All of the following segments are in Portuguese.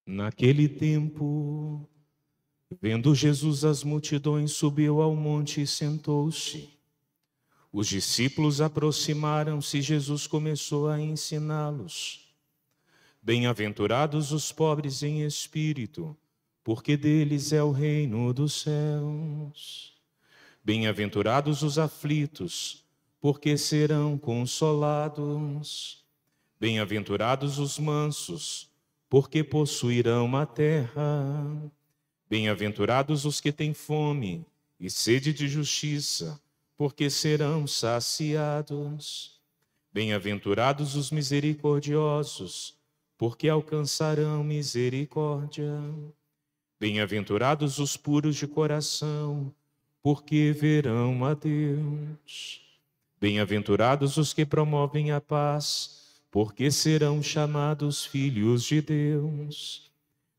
Naquele tempo, vendo Jesus as multidões, subiu ao monte e sentou-se. Os discípulos aproximaram-se e Jesus começou a ensiná-los. Bem-aventurados os pobres em espírito, porque deles é o reino dos céus. Bem-aventurados os aflitos, porque serão consolados. Bem-aventurados os mansos, porque possuirão a terra. Bem-aventurados os que têm fome e sede de justiça, porque serão saciados. Bem-aventurados os misericordiosos, porque alcançarão misericórdia. Bem-aventurados os puros de coração, porque verão a Deus. Bem-aventurados os que promovem a paz, porque serão chamados filhos de Deus.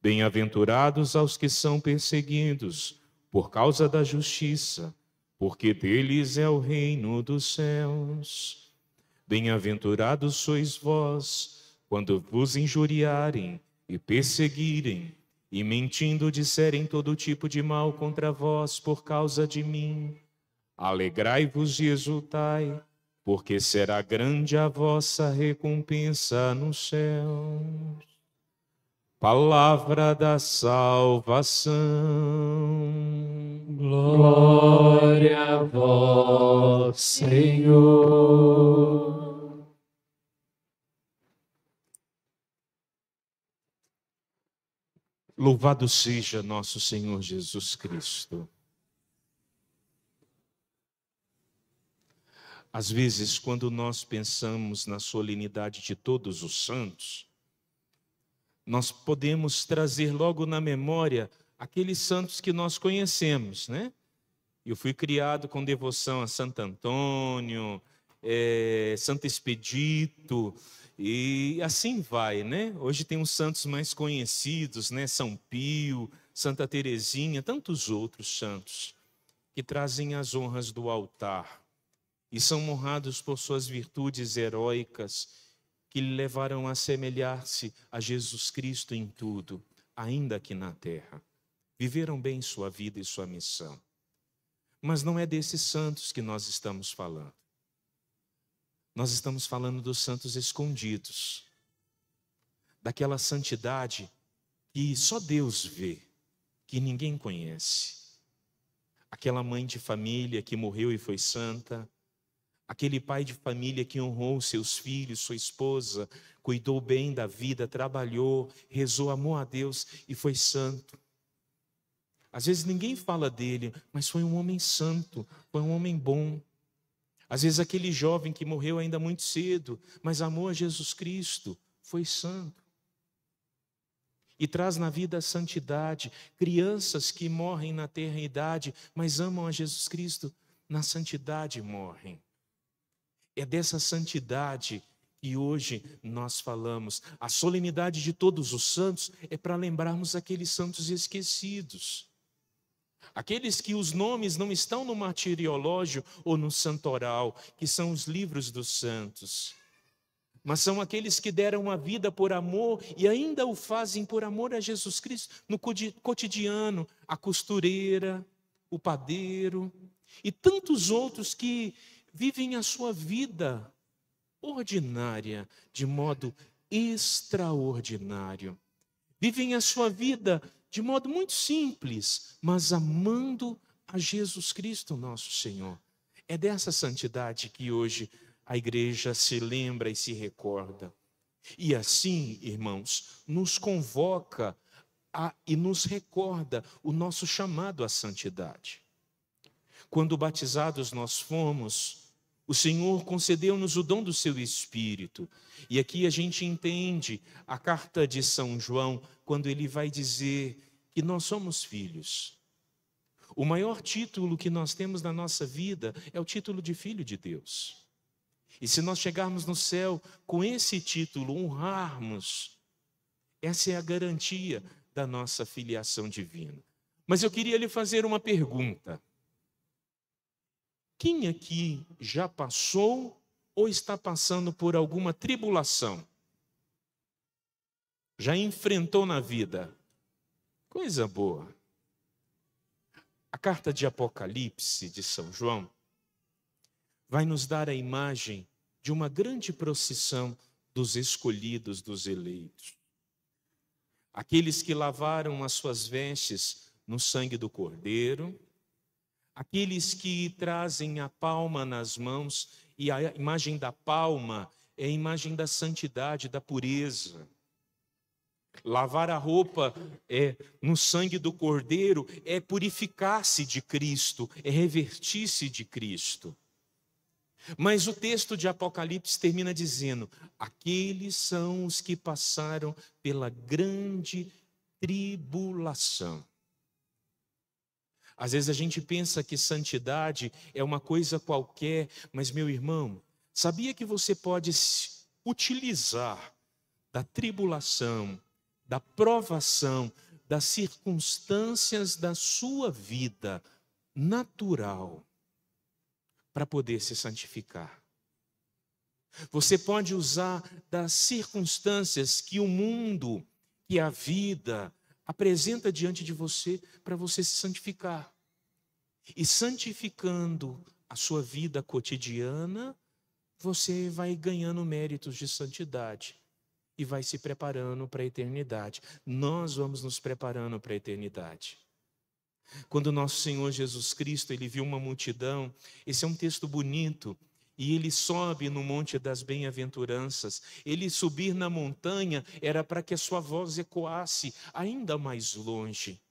Bem-aventurados aos que são perseguidos por causa da justiça, porque deles é o reino dos céus. Bem-aventurados sois vós, quando vos injuriarem e perseguirem, e mentindo disserem todo tipo de mal contra vós por causa de mim. Alegrai-vos e exultai, porque será grande a vossa recompensa no céu. Palavra da salvação. Glória a vós, Senhor. Louvado seja nosso Senhor Jesus Cristo. Às vezes, quando nós pensamos na solenidade de todos os santos, nós podemos trazer logo na memória aqueles santos que nós conhecemos, né? Eu fui criado com devoção a Santo Antônio, Santo Expedito, e assim vai, né? Hoje tem os santos mais conhecidos, né? São Pio, Santa Teresinha, tantos outros santos que trazem as honras do altar e são honrados por suas virtudes heróicas que lhe levaram a assemelhar-se a Jesus Cristo em tudo, ainda aqui na terra. Viveram bem sua vida e sua missão. Mas não é desses santos que nós estamos falando. Nós estamos falando dos santos escondidos, daquela santidade que só Deus vê, que ninguém conhece. Aquela mãe de família que morreu e foi santa, aquele pai de família que honrou seus filhos, sua esposa, cuidou bem da vida, trabalhou, rezou, amou a Deus e foi santo. Às vezes ninguém fala dele, mas foi um homem santo, foi um homem bom. Às vezes aquele jovem que morreu ainda muito cedo, mas amou a Jesus Cristo, foi santo. E traz na vida a santidade. Crianças que morrem na tenra idade, mas amam a Jesus Cristo, na santidade morrem. É dessa santidade que hoje nós falamos. A solenidade de todos os santos é para lembrarmos aqueles santos esquecidos. Aqueles que os nomes não estão no martiriológio ou no santoral, que são os livros dos santos. Mas são aqueles que deram a vida por amor e ainda o fazem por amor a Jesus Cristo no cotidiano, a costureira, o padeiro e tantos outros que vivem a sua vida ordinária de modo extraordinário. Vivem a sua vida de modo muito simples, mas amando a Jesus Cristo, nosso Senhor. É dessa santidade que hoje a igreja se lembra e se recorda. E assim, irmãos, nos convoca e nos recorda o nosso chamado à santidade. Quando batizados nós fomos, o Senhor concedeu-nos o dom do seu Espírito. E aqui a gente entende a carta de São João, quando ele vai dizer que nós somos filhos. O maior título que nós temos na nossa vida é o título de filho de Deus. E se nós chegarmos no céu com esse título, honrarmos, essa é a garantia da nossa filiação divina. Mas eu queria lhe fazer uma pergunta. Quem aqui já passou ou está passando por alguma tribulação? Já enfrentou na vida. Coisa boa. A carta de Apocalipse de São João vai nos dar a imagem de uma grande procissão dos escolhidos, dos eleitos. Aqueles que lavaram as suas vestes no sangue do Cordeiro, aqueles que trazem a palma nas mãos, e a imagem da palma é a imagem da santidade, da pureza. Lavar a roupa no sangue do Cordeiro é purificar-se de Cristo, é revertir-se de Cristo. Mas o texto de Apocalipse termina dizendo: aqueles são os que passaram pela grande tribulação. Às vezes a gente pensa que santidade é uma coisa qualquer, mas, meu irmão, sabia que você pode utilizar da tribulação, da provação, das circunstâncias da sua vida natural para poder se santificar? Você pode usar das circunstâncias que o mundo, que a vida apresenta diante de você para você se santificar. E santificando a sua vida cotidiana, você vai ganhando méritos de santidade e vai se preparando para a eternidade. Nós vamos nos preparando para a eternidade. Quando nosso Senhor Jesus Cristo, ele viu uma multidão, esse é um texto bonito, e ele sobe no Monte das Bem-aventuranças. Ele subir na montanha era para que a sua voz ecoasse ainda mais longe.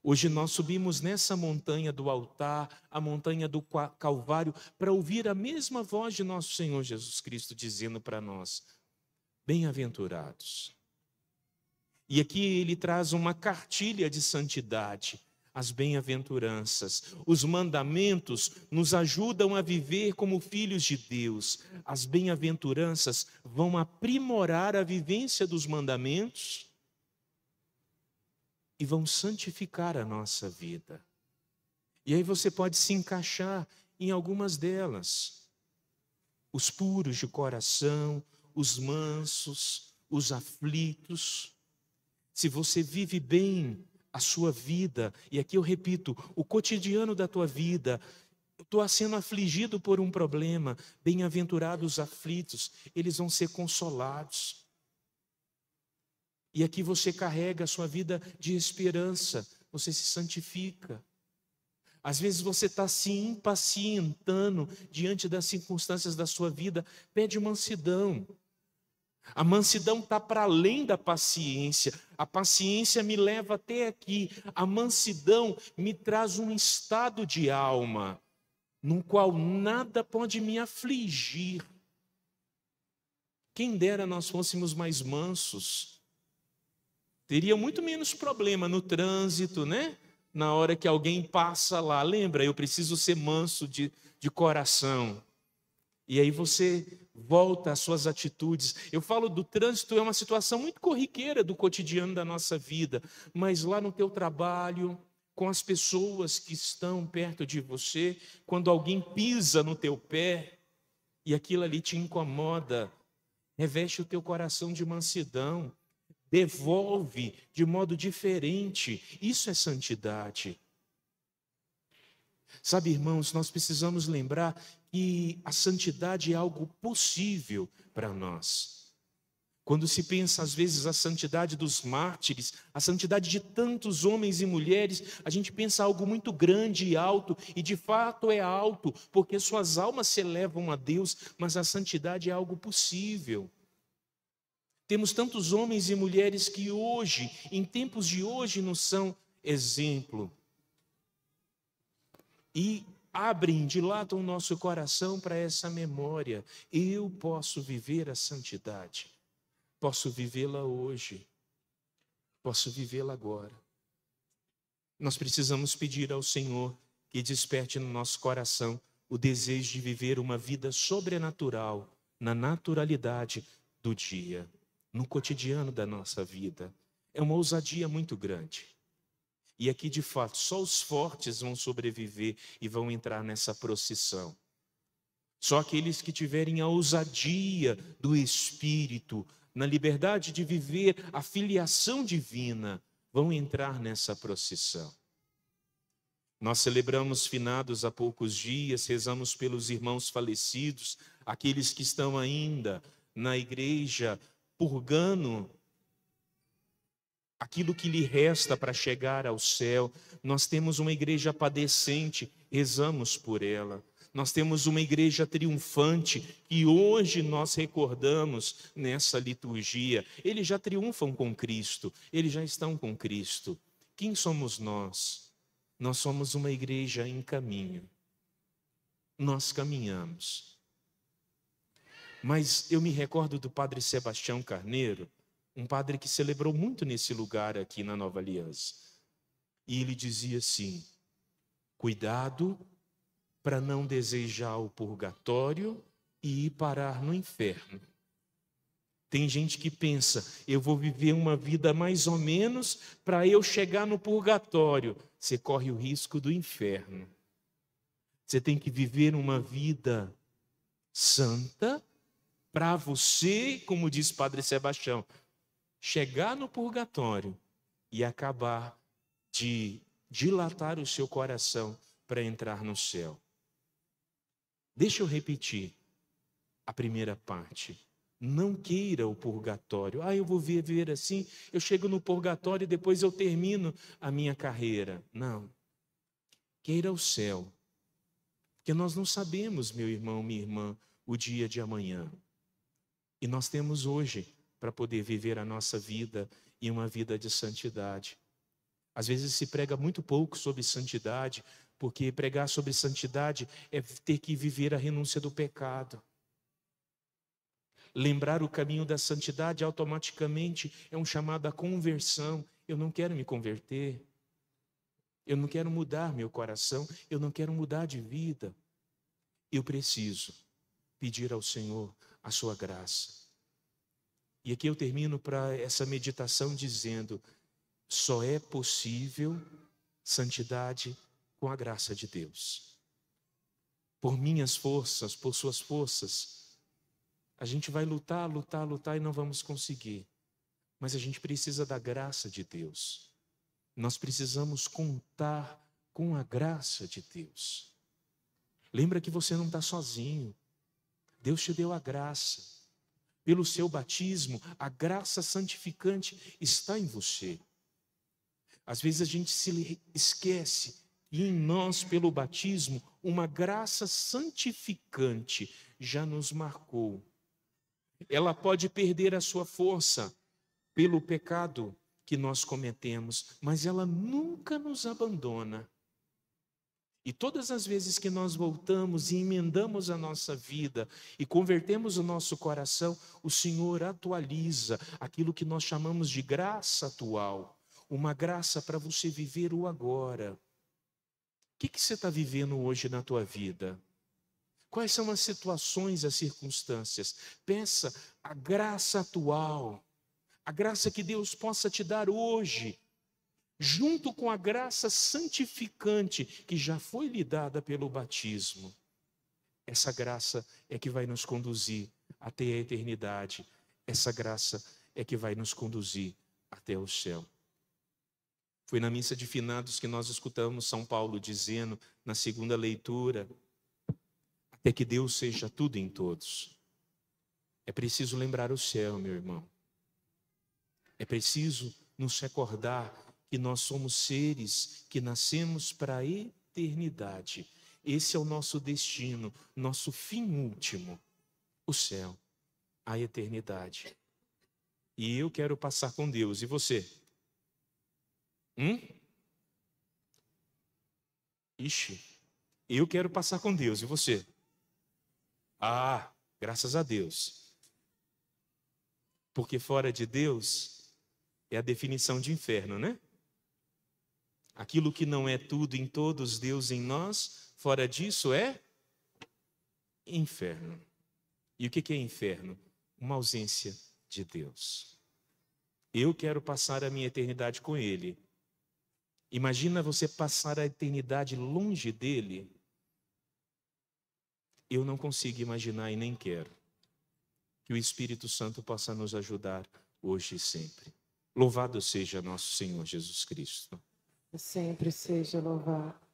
Hoje nós subimos nessa montanha do altar, a montanha do Calvário, para ouvir a mesma voz de nosso Senhor Jesus Cristo dizendo para nós: bem-aventurados. E aqui ele traz uma cartilha de santidade, as bem-aventuranças. Os mandamentos nos ajudam a viver como filhos de Deus. As bem-aventuranças vão aprimorar a vivência dos mandamentos e vão santificar a nossa vida. E aí você pode se encaixar em algumas delas. Os puros de coração, os mansos, os aflitos. Se você vive bem a sua vida, e aqui eu repito, o cotidiano da tua vida, eu estou sendo afligido por um problema, bem-aventurados os aflitos, eles vão ser consolados. E aqui você carrega a sua vida de esperança, você se santifica. Às vezes você está se impacientando diante das circunstâncias da sua vida, pede mansidão. A mansidão está para além da paciência. A paciência me leva até aqui. A mansidão me traz um estado de alma, no qual nada pode me afligir. Quem dera nós fôssemos mais mansos. Teria muito menos problema no trânsito, né? Na hora que alguém passa lá. Lembra, eu preciso ser manso de coração. E aí você volta às suas atitudes. Eu falo do trânsito, é uma situação muito corriqueira do cotidiano da nossa vida. Mas lá no teu trabalho, com as pessoas que estão perto de você, quando alguém pisa no teu pé e aquilo ali te incomoda, reveste o teu coração de mansidão. Devolve de modo diferente. Isso é santidade. Sabe, irmãos, nós precisamos lembrar que a santidade é algo possível para nós. Quando se pensa, às vezes, a santidade dos mártires, a santidade de tantos homens e mulheres, a gente pensa algo muito grande e alto, e de fato é alto, porque suas almas se elevam a Deus, mas a santidade é algo possível. Temos tantos homens e mulheres que hoje, em tempos de hoje, nos são exemplo. E abrem, dilatam o nosso coração para essa memória. Eu posso viver a santidade. Posso vivê-la hoje. Posso vivê-la agora. Nós precisamos pedir ao Senhor que desperte no nosso coração o desejo de viver uma vida sobrenatural, na naturalidade do dia, no cotidiano da nossa vida. É uma ousadia muito grande. E aqui, de fato, só os fortes vão sobreviver e vão entrar nessa procissão. Só aqueles que tiverem a ousadia do Espírito, na liberdade de viver a filiação divina, vão entrar nessa procissão. Nós celebramos finados há poucos dias, rezamos pelos irmãos falecidos, aqueles que estão ainda na igreja, purgando aquilo que lhe resta para chegar ao céu. Nós temos uma igreja padecente, rezamos por ela. Nós temos uma igreja triunfante, que hoje nós recordamos nessa liturgia. Eles já triunfam com Cristo, eles já estão com Cristo. Quem somos nós? Nós somos uma igreja em caminho. Nós caminhamos. Mas eu me recordo do padre Sebastião Carneiro, um padre que celebrou muito nesse lugar aqui na Nova Aliança. E ele dizia assim: cuidado para não desejar o purgatório e ir parar no inferno. Tem gente que pensa, eu vou viver uma vida mais ou menos para eu chegar no purgatório. Você corre o risco do inferno. Você tem que viver uma vida santa para você, como diz Padre Sebastião, chegar no purgatório e acabar de dilatar o seu coração para entrar no céu. Deixa eu repetir a primeira parte. Não queira o purgatório. Eu vou viver assim, eu chego no purgatório e depois eu termino a minha carreira. Não. Queira o céu. Porque nós não sabemos, meu irmão, minha irmã, o dia de amanhã. E nós temos hoje para poder viver a nossa vida e uma vida de santidade. Às vezes se prega muito pouco sobre santidade, porque pregar sobre santidade é ter que viver a renúncia do pecado. Lembrar o caminho da santidade automaticamente é um chamado à conversão. Eu não quero me converter. Eu não quero mudar meu coração. Eu não quero mudar de vida. Eu preciso pedir ao Senhor a sua graça. E aqui eu termino para essa meditação dizendo: só é possível santidade com a graça de Deus. Por minhas forças, por suas forças, a gente vai lutar e não vamos conseguir. Mas a gente precisa da graça de Deus. Nós precisamos contar com a graça de Deus. Lembra que você não está sozinho. Deus te deu a graça. Pelo seu batismo, a graça santificante está em você. Às vezes a gente se esquece e em nós, pelo batismo, uma graça santificante já nos marcou. Ela pode perder a sua força pelo pecado que nós cometemos, mas ela nunca nos abandona. E todas as vezes que nós voltamos e emendamos a nossa vida e convertemos o nosso coração, o Senhor atualiza aquilo que nós chamamos de graça atual, uma graça para você viver o agora. O que você está vivendo hoje na tua vida? Quais são as situações, as circunstâncias? Pensa a graça atual, a graça que Deus possa te dar hoje, junto com a graça santificante que já foi lhe dada pelo batismo. Essa graça é que vai nos conduzir até a eternidade. Essa graça é que vai nos conduzir até o céu. Foi na missa de finados que nós escutamos São Paulo dizendo, na segunda leitura, até que Deus seja tudo em todos. É preciso lembrar o céu, meu irmão. É preciso nos recordar que nós somos seres que nascemos para a eternidade. Esse é o nosso destino, nosso fim último, o céu, a eternidade. E eu quero passar com Deus, e você? Ixi, eu quero passar com Deus, e você? Graças a Deus. Porque fora de Deus é a definição de inferno, né? Aquilo que não é tudo em todos, Deus em nós, fora disso é inferno. E o que é inferno? Uma ausência de Deus. Eu quero passar a minha eternidade com Ele. Imagina você passar a eternidade longe dEle. Eu não consigo imaginar e nem quero. Que o Espírito Santo possa nos ajudar hoje e sempre. Louvado seja nosso Senhor Jesus Cristo. Sempre seja louvado.